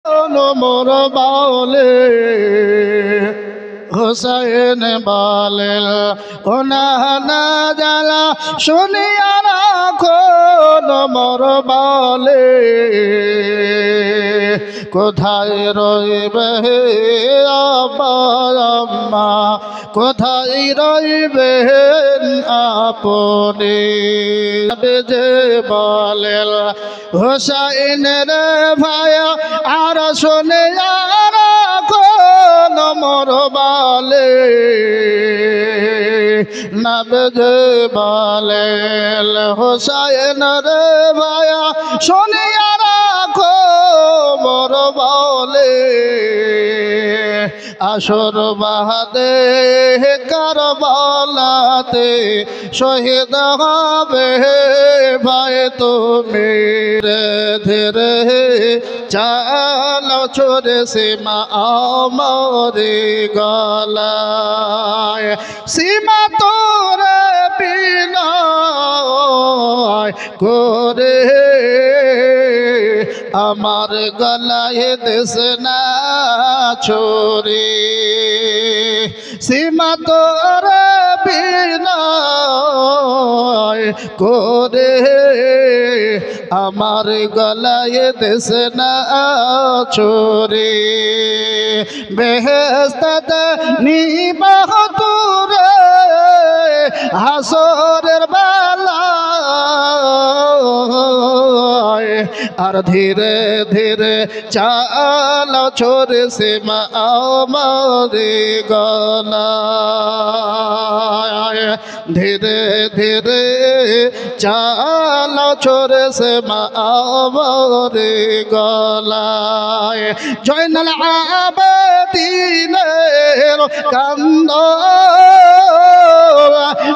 মোর বলে হুসাইন বলেন ওনা না জ্বালা শুনিয়া রাখো মোর বলে কোথায় রইবে আব্বা আম্মা কোথায় রইবেন আপনি যে বলেন হুসাইনের ভায়া আর শুনে রাখো মোর বলে নবজে বলেন হুসাইনের ভায়া শুনে রাখো মোর বলে আসর বাহাদে কারবালাতে শহীদ হবে ভাই তুমি ধীরে চালো ছোড়ে সীমা আমারে গলায় সীমা তোরে বিনয় করে আমার গলায় দেশ না ছোরে সীমা তোরে বিনয় করে আমার গলায় দেশ না ছোরে বেহেশত নিবাহ তোরে হাসরের বেলা আর ধীরে ধীরে চালো ছোরে সীমা আমারে গলায় ধীরে ধীরে চালো ছোরে সীমা আমারে গলায় জয়নাল আবেদিনের কান্দ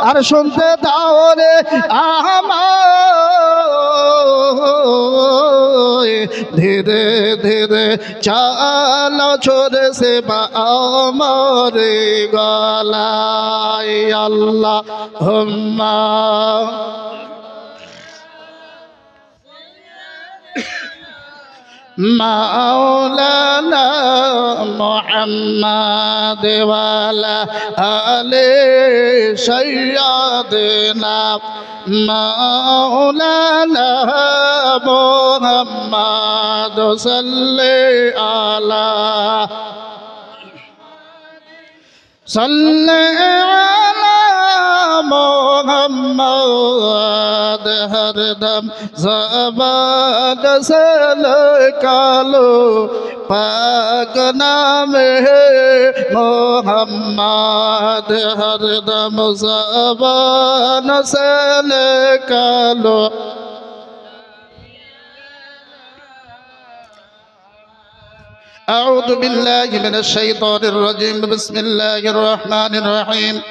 আর শুনতে দাও রে আমার ধীরে ধীরে চালো ছোরে সীমা আমারে গলায় আল্লাহুম্মা মাওলানা মুহাম্মদ ওয়ালা আলে সাইয়্যিদিনা মাওলানা মুহাম্মদ সাল্লি আলা मोहम्मद हरदम ज़बान से निकालो पाक नाम है मोहम्मद हरदम ज़बान से निकालो أعوذ بالله من الشيطان الرجيم بسم الله الرحمن الرحيم